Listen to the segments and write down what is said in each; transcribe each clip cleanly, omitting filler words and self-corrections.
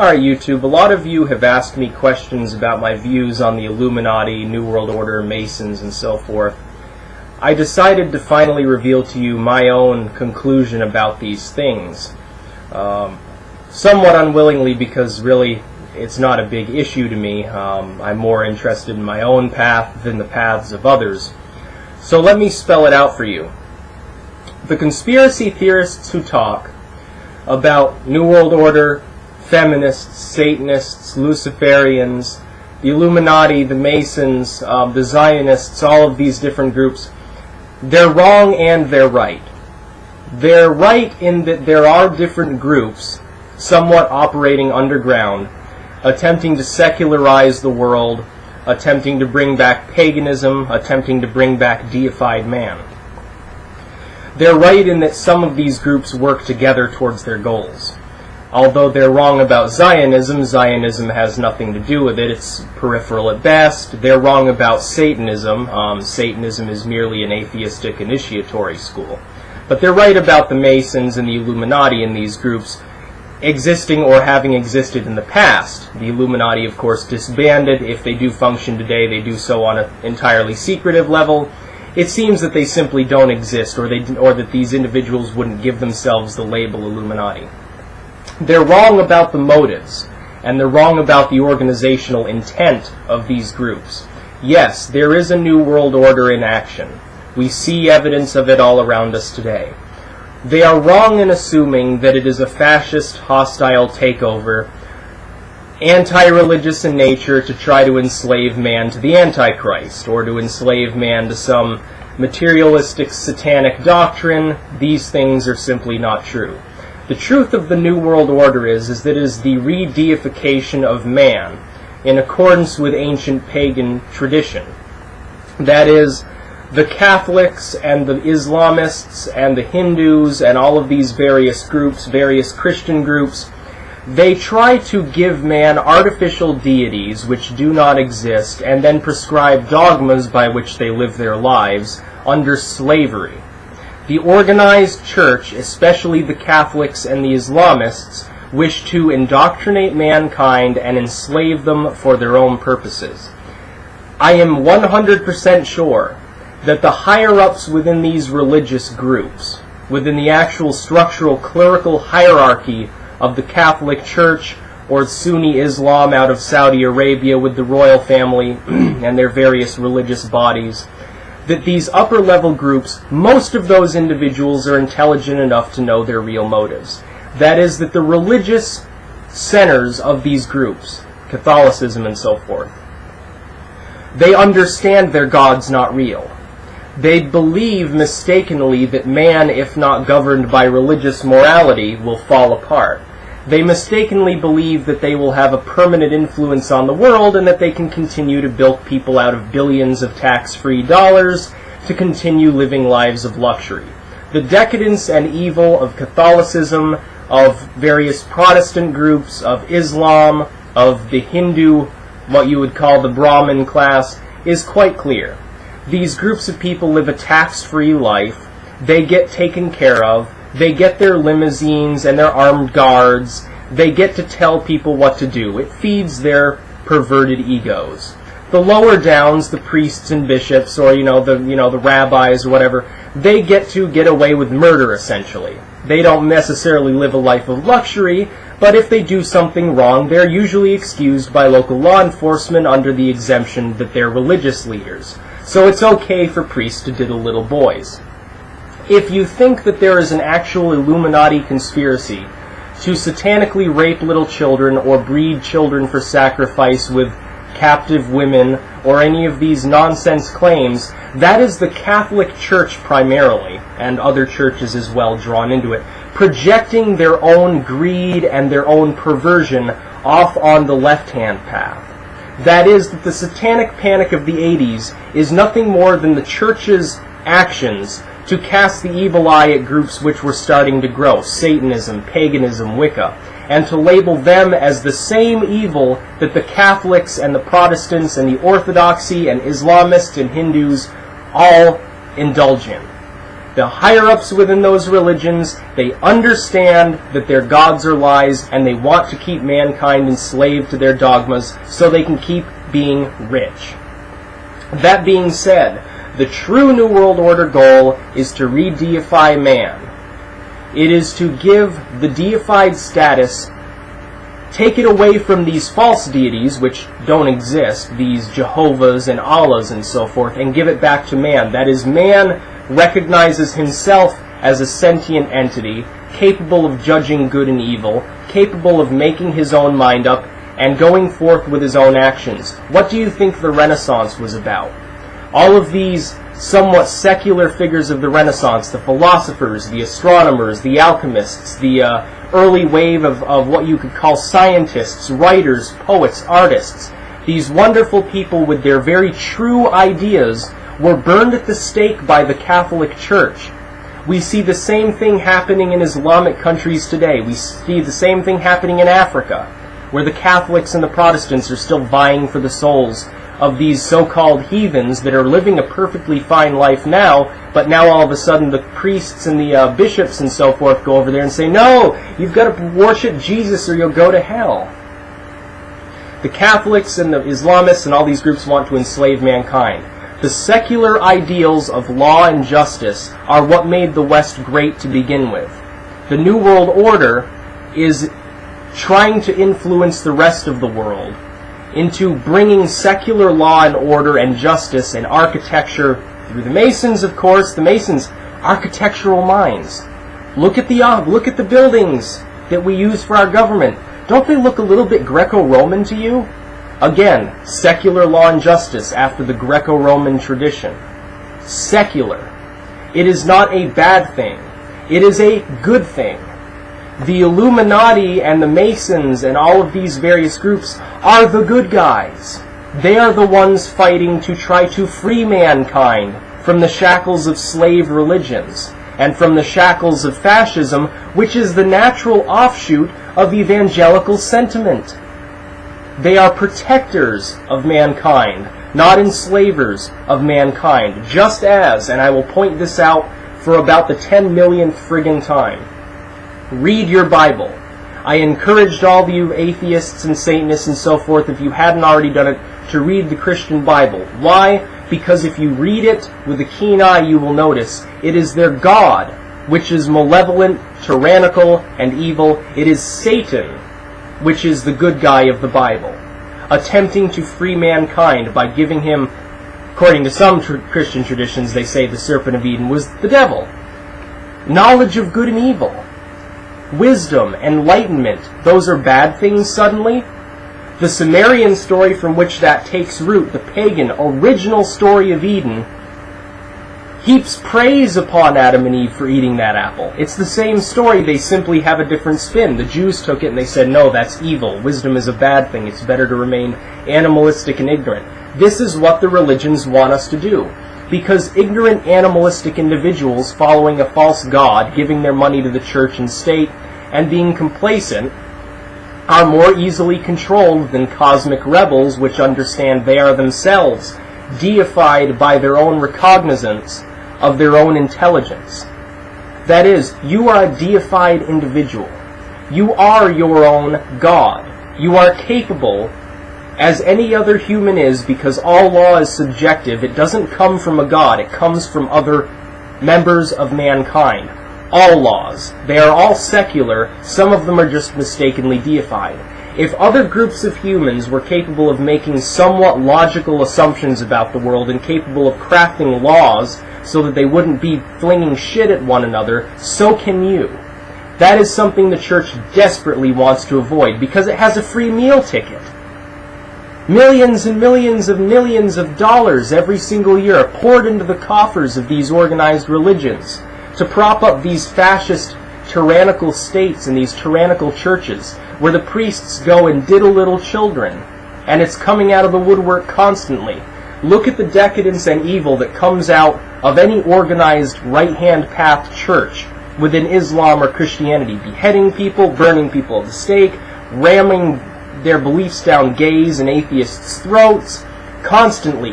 Alright YouTube, a lot of you have asked me questions about my views on the Illuminati, New World Order, Masons, and so forth. I decided to finally reveal to you my own conclusion about these things. Somewhat unwillingly, because really it's not a big issue to me. I'm more interested in my own path than the paths of others. So let me spell it out for you. The conspiracy theorists who talk about New World Order, feminists, Satanists, Luciferians, the Illuminati, the Masons, the Zionists, all of these different groups, they're wrong and they're right. They're right in that there are different groups, somewhat operating underground, attempting to secularize the world, attempting to bring back paganism, attempting to bring back deified man. They're right in that some of these groups work together towards their goals. Although they're wrong about Zionism, Zionism has nothing to do with it, it's peripheral at best. They're wrong about Satanism. Satanism is merely an atheistic initiatory school. But they're right about the Masons and the Illuminati and these groups existing or having existed in the past. The Illuminati, of course, disbanded. If they do function today, they do so on an entirely secretive level. It seems that they simply don't exist, or that these individuals wouldn't give themselves the label Illuminati. They're wrong about the motives, and they're wrong about the organizational intent of these groups. Yes, there is a new world order in action. We see evidence of it all around us today. They are wrong in assuming that it is a fascist, hostile takeover, anti-religious in nature, to try to enslave man to the Antichrist, or to enslave man to some materialistic, satanic doctrine. These things are simply not true. The truth of the New World Order is that it is the re-deification of man in accordance with ancient pagan tradition. That is, the Catholics and the Islamists and the Hindus and all of these various groups, various Christian groups, they try to give man artificial deities which do not exist and then prescribe dogmas by which they live their lives under slavery. The organized church, especially the Catholics and the Islamists, wish to indoctrinate mankind and enslave them for their own purposes. I am 100% sure that the higher-ups within these religious groups, within the actual structural clerical hierarchy of the Catholic Church or Sunni Islam out of Saudi Arabia with the royal family and their various religious bodies, that these upper-level groups, most of those individuals are intelligent enough to know their real motives. That is, that the religious centers of these groups, Catholicism and so forth, they understand their God's not real. They believe mistakenly that man, if not governed by religious morality, will fall apart. They mistakenly believe that they will have a permanent influence on the world and that they can continue to bilk people out of billions of tax-free dollars to continue living lives of luxury. The decadence and evil of Catholicism, of various Protestant groups, of Islam, of the Hindu, what you would call the Brahmin class, is quite clear. These groups of people live a tax-free life. They get taken care of. They get their limousines and their armed guards. They get to tell people what to do. It feeds their perverted egos. The lower downs, the priests and bishops, or the rabbis or whatever, they get to get away with murder essentially. They don't necessarily live a life of luxury, but if they do something wrong, they're usually excused by local law enforcement under the exemption that they're religious leaders. So it's okay for priests to diddle little boys. If you think that there is an actual Illuminati conspiracy to satanically rape little children or breed children for sacrifice with captive women or any of these nonsense claims, that is the Catholic Church primarily, and other churches as well drawn into it, projecting their own greed and their own perversion off on the left-hand path. That is, that the satanic panic of the 80s is nothing more than the church's actions to cast the evil eye at groups which were starting to grow, Satanism, paganism, Wicca, and to label them as the same evil that the Catholics and the Protestants and the Orthodoxy and Islamists and Hindus all indulge in. The higher-ups within those religions, they understand that their gods are lies, and they want to keep mankind enslaved to their dogmas so they can keep being rich. That being said, the true New World Order goal is to re-deify man. It is to give the deified status, take it away from these false deities, which don't exist, these Jehovahs and Allahs and so forth, and give it back to man. That is, man recognizes himself as a sentient entity, capable of judging good and evil, capable of making his own mind up, and going forth with his own actions. What do you think the Renaissance was about? All of these somewhat secular figures of the Renaissance, the philosophers, the astronomers, the alchemists, the early wave of what you could call scientists, writers, poets, artists, these wonderful people with their very true ideas were burned at the stake by the Catholic Church. We see the same thing happening in Islamic countries today. We see the same thing happening in Africa, where the Catholics and the Protestants are still vying for the souls of these so-called heathens that are living a perfectly fine life now, but now all of a sudden the priests and the bishops and so forth go over there and say, no, you've got to worship Jesus or you'll go to hell. The Catholics and the Islamists and all these groups want to enslave mankind. The secular ideals of law and justice are what made the West great to begin with. The New World Order is trying to influence the rest of the world into bringing secular law and order and justice and architecture through the Masons, of course. The Masons, architectural minds. Look at the buildings that we use for our government. Don't they look a little bit Greco-Roman to you? Again, secular law and justice after the Greco-Roman tradition. Secular. It is not a bad thing. It is a good thing. The Illuminati and the Masons and all of these various groups are the good guys. They are the ones fighting to try to free mankind from the shackles of slave religions and from the shackles of fascism, which is the natural offshoot of evangelical sentiment. They are protectors of mankind, not enslavers of mankind, just as, and I will point this out for about the 10 millionth friggin' time, read your Bible. I encouraged all of you atheists and Satanists and so forth, if you hadn't already done it, to read the Christian Bible. Why? Because if you read it with a keen eye, you will notice it is their God, which is malevolent, tyrannical, and evil. It is Satan, which is the good guy of the Bible, attempting to free mankind by giving him, according to some Christian traditions, they say the serpent of Eden was the devil. Knowledge of good and evil. Wisdom, enlightenment, those are bad things suddenly? The Sumerian story from which that takes root, the pagan original story of Eden, heaps praise upon Adam and Eve for eating that apple. It's the same story, they simply have a different spin. The Jews took it and they said, no, that's evil. Wisdom is a bad thing. It's better to remain animalistic and ignorant. This is what the religions want us to do. Because ignorant animalistic individuals following a false god, giving their money to the church and state, and being complacent, are more easily controlled than cosmic rebels which understand they are themselves deified by their own recognizance of their own intelligence. That is, you are a deified individual. You are your own God. You are capable, as any other human is, because all law is subjective. It doesn't come from a God. It comes from other members of mankind. All laws. They are all secular. Some of them are just mistakenly deified. If other groups of humans were capable of making somewhat logical assumptions about the world and capable of crafting laws so that they wouldn't be flinging shit at one another, so can you. That is something the church desperately wants to avoid because it has a free meal ticket. Millions and millions of dollars every single year are poured into the coffers of these organized religions to prop up these fascist, tyrannical states and these tyrannical churches where the priests go and diddle little children, and it's coming out of the woodwork constantly. Look at the decadence and evil that comes out of any organized right-hand path church within Islam or Christianity, beheading people, burning people at the stake, ramming their beliefs down gays and atheists' throats, constantly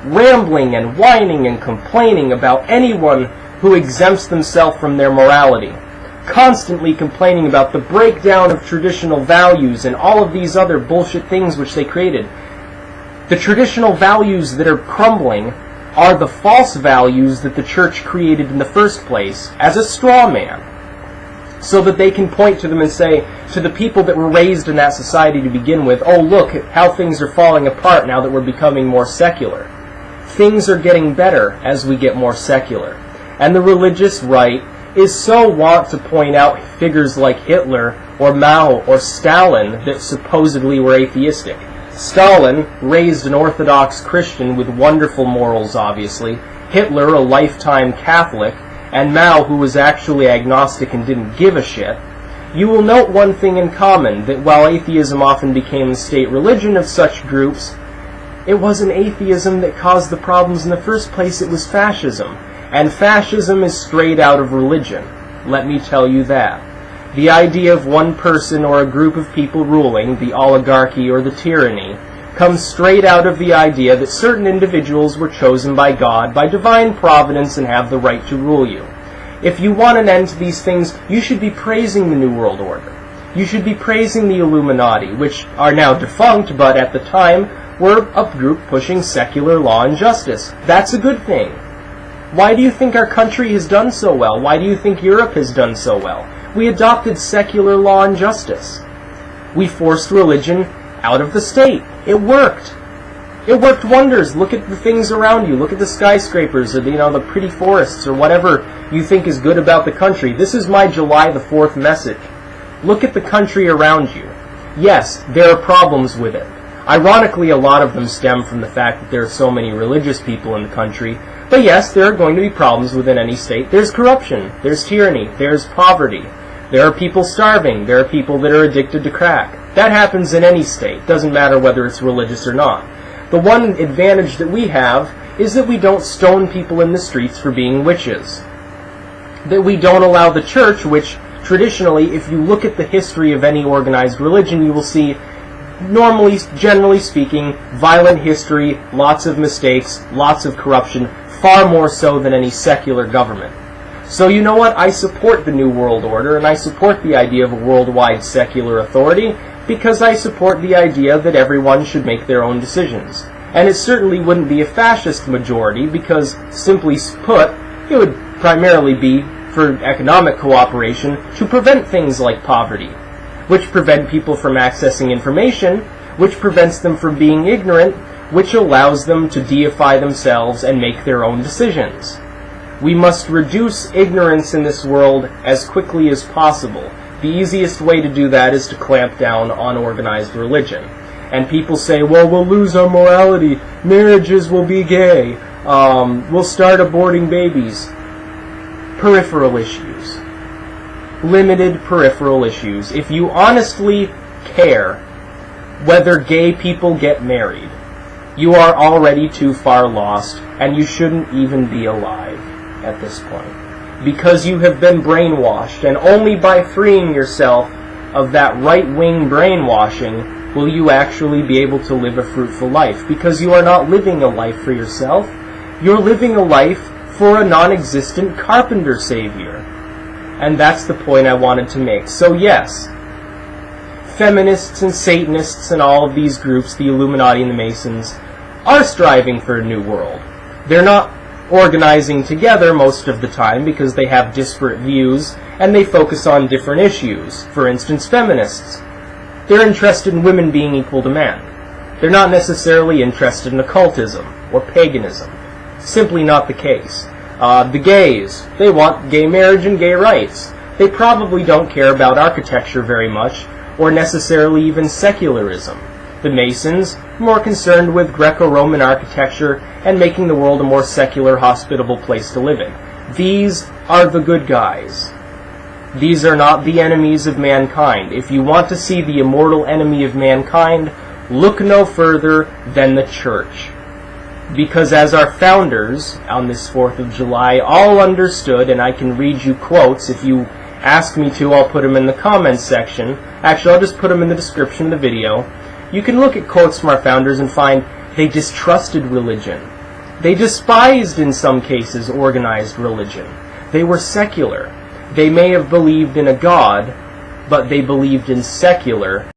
rambling and whining and complaining about anyone who exempts themselves from their morality, constantly complaining about the breakdown of traditional values and all of these other bullshit things which they created. The traditional values that are crumbling are the false values that the church created in the first place as a straw man, so that they can point to them and say to the people that were raised in that society to begin with, oh, look at how things are falling apart now that we're becoming more secular. Things are getting better as we get more secular. And the religious right is so wont to point out figures like Hitler or Mao or Stalin that supposedly were atheistic. Stalin, raised an Orthodox Christian with wonderful morals, obviously. Hitler, a lifetime Catholic. And Mao, who was actually agnostic and didn't give a shit. You will note one thing in common, that while atheism often became the state religion of such groups, it wasn't atheism that caused the problems in the first place, it was fascism. And fascism is straight out of religion. Let me tell you that. The idea of one person or a group of people ruling, the oligarchy or the tyranny, comes straight out of the idea that certain individuals were chosen by God, by divine providence, and have the right to rule you. If you want an end to these things, you should be praising the New World Order. You should be praising the Illuminati, which are now defunct, but at the time were a group pushing secular law and justice. That's a good thing. Why do you think our country has done so well? Why do you think Europe has done so well? We adopted secular law and justice. We forced religion out of the state. It worked. It worked wonders. Look at the things around you. Look at the skyscrapers or the pretty forests or whatever you think is good about the country. This is my July the 4th message. Look at the country around you. Yes, there are problems with it. Ironically, a lot of them stem from the fact that there are so many religious people in the country. But yes, there are going to be problems within any state. There's corruption. There's tyranny. There's poverty. There are people starving. There are people that are addicted to crack. That happens in any state. Doesn't matter whether it's religious or not. The one advantage that we have is that we don't stone people in the streets for being witches. That we don't allow the church, which traditionally, if you look at the history of any organized religion, you will see, normally, generally speaking, violent history, lots of mistakes, lots of corruption, far more so than any secular government. So you know what? I support the New World Order, and I support the idea of a worldwide secular authority, because I support the idea that everyone should make their own decisions. And it certainly wouldn't be a fascist majority, because, simply put, it would primarily be for economic cooperation to prevent things like poverty, which prevent people from accessing information, which prevents them from being ignorant, which allows them to deify themselves and make their own decisions. We must reduce ignorance in this world as quickly as possible. The easiest way to do that is to clamp down on organized religion. And people say, well, we'll lose our morality, marriages will be gay, we'll start aborting babies. Peripheral issues. Limited peripheral issues. If you honestly care whether gay people get married, you are already too far lost, and you shouldn't even be alive at this point. Because you have been brainwashed, and only by freeing yourself of that right-wing brainwashing will you actually be able to live a fruitful life. Because you are not living a life for yourself, you're living a life for a non-existent carpenter savior. And that's the point I wanted to make. So yes, feminists and Satanists and all of these groups, the Illuminati and the Masons, are striving for a new world. They're not organizing together most of the time because they have disparate views and they focus on different issues. For instance, feminists. They're interested in women being equal to men. They're not necessarily interested in occultism or paganism. Simply not the case. The gays, they want gay marriage and gay rights. They probably don't care about architecture very much, or necessarily even secularism. The Masons, more concerned with Greco-Roman architecture and making the world a more secular, hospitable place to live in. These are the good guys. These are not the enemies of mankind. If you want to see the immortal enemy of mankind, look no further than the church. Because as our founders, on this 4th of July, all understood, and I can read you quotes, if you ask me to, I'll put them in the comments section. Actually, I'll just put them in the description of the video. You can look at quotes from our founders and find they distrusted religion. They despised, in some cases, organized religion. They were secular. They may have believed in a god, but they believed in secular